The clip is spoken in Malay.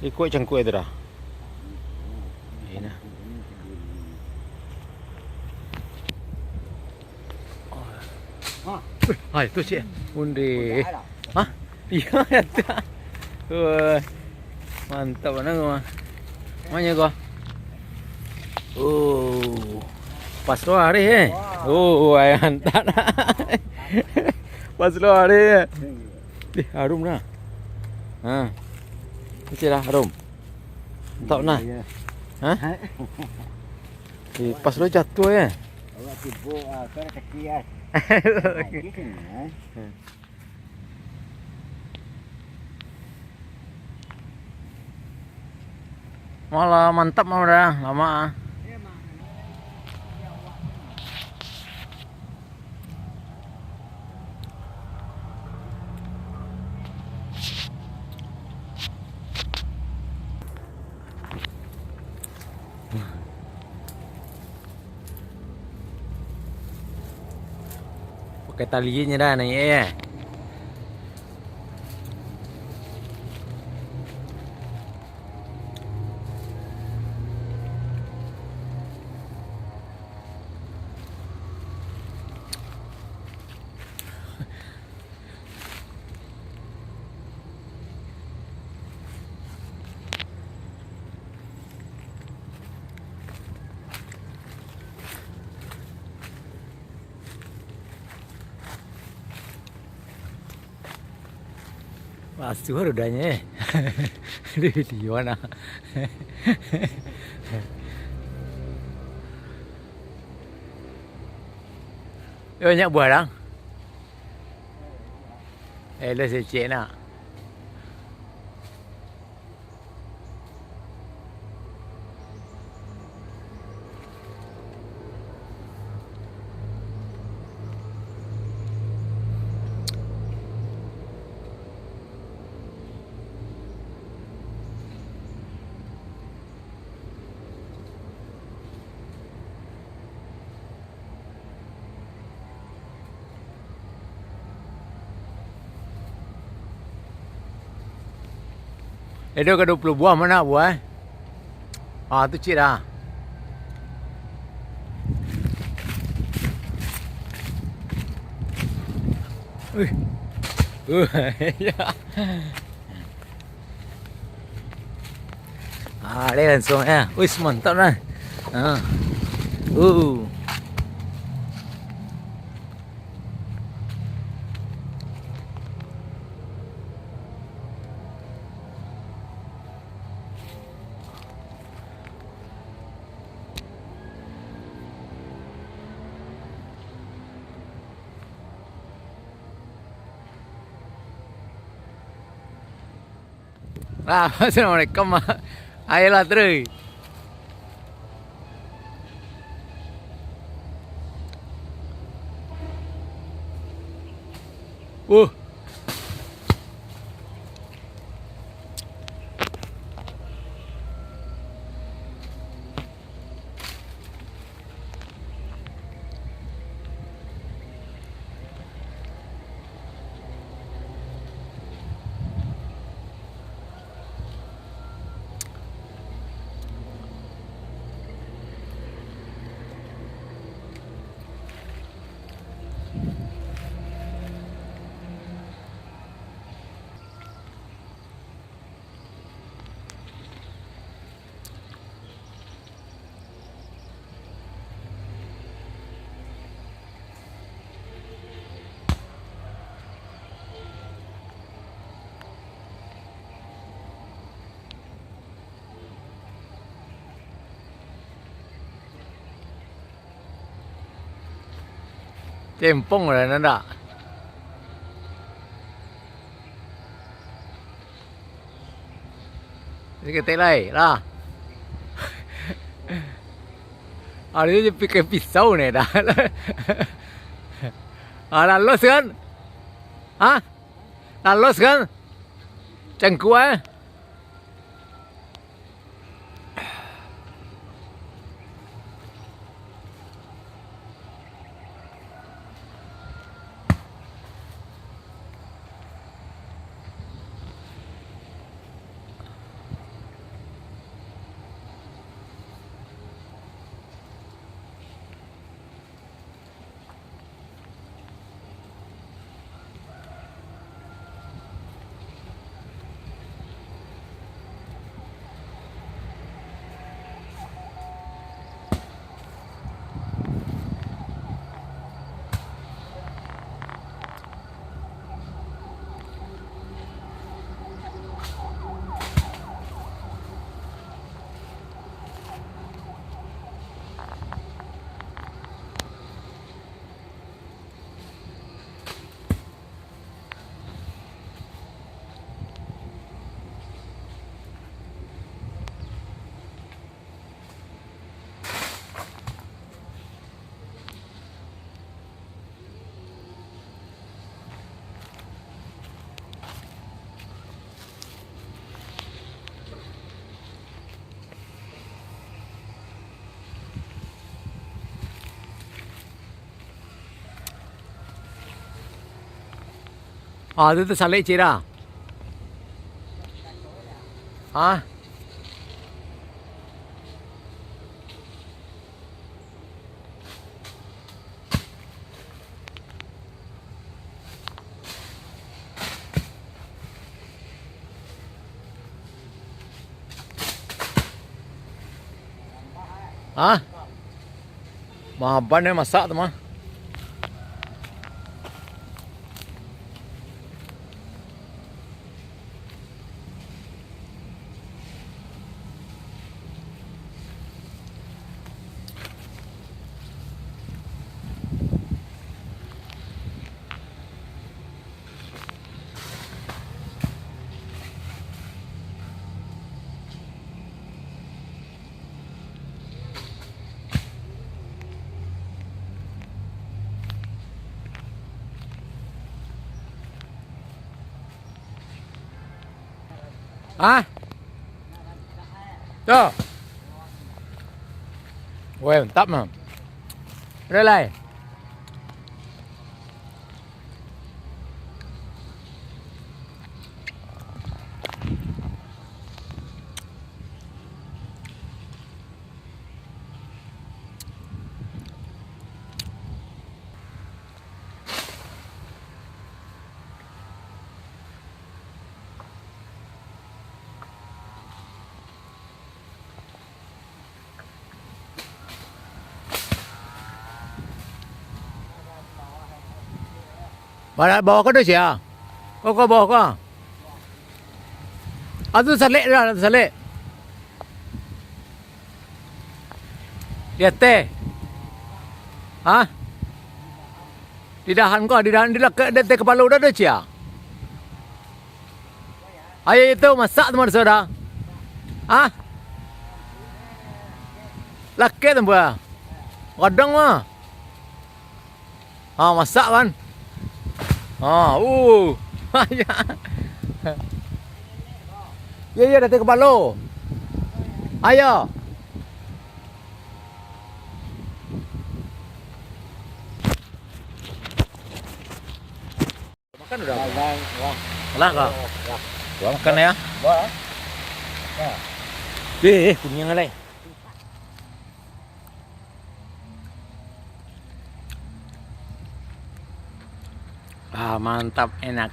Ikut cangkuk itu dah. Ini. Hai, tu cik. Undi. Hah? Iya, ada. Wah. Mantap mana gua. Mana gua? Oh. Pas lu hari Oh, ay hantar. Pas lu hari. Harum dah. Ha. Cik dah harum. Tak nak. Ha? Pas lu jatuh ya. Awak sibuk kan kecil. Malah mantap mah udah lama. Pakai talinya dah naik ya. Pasti udahnya. Di video mana? Banyak barang. Dah secek nak. Itu ke 20 buah mana buah? Ah tu cik dah. Ya. Dia langsung ya. Wis mantap dah. Ah. Assalamualaikum. Ayolah terus. Cempong lah nanda. Ini kita lah. Hari ini pakai pisau ni dah. Lalos kan? Hah? Lalos kan? Cangkuk eh? Ah, itu salik cira. Ah. Ah. Mahaban dia masak tu mah. Ah. Tuh. Weh, mantap mah. Udah lah. Bawa ke tu sia? Kau bawa ke? Aduh salik dah, salik. Lihat teh. Hah? Di dahan kau, di dahan di teh kepala udah ada sia. Ayo itu masak teman saudara. Hah? Laki tu buah. Kadang mah. Ah masak kan? Ah, ya. Ya, datang ke Palo. Ayo. Makan udah. Malah kak. Gua makan ya. Wah. Kunyang alay. Ah, mantap, enak.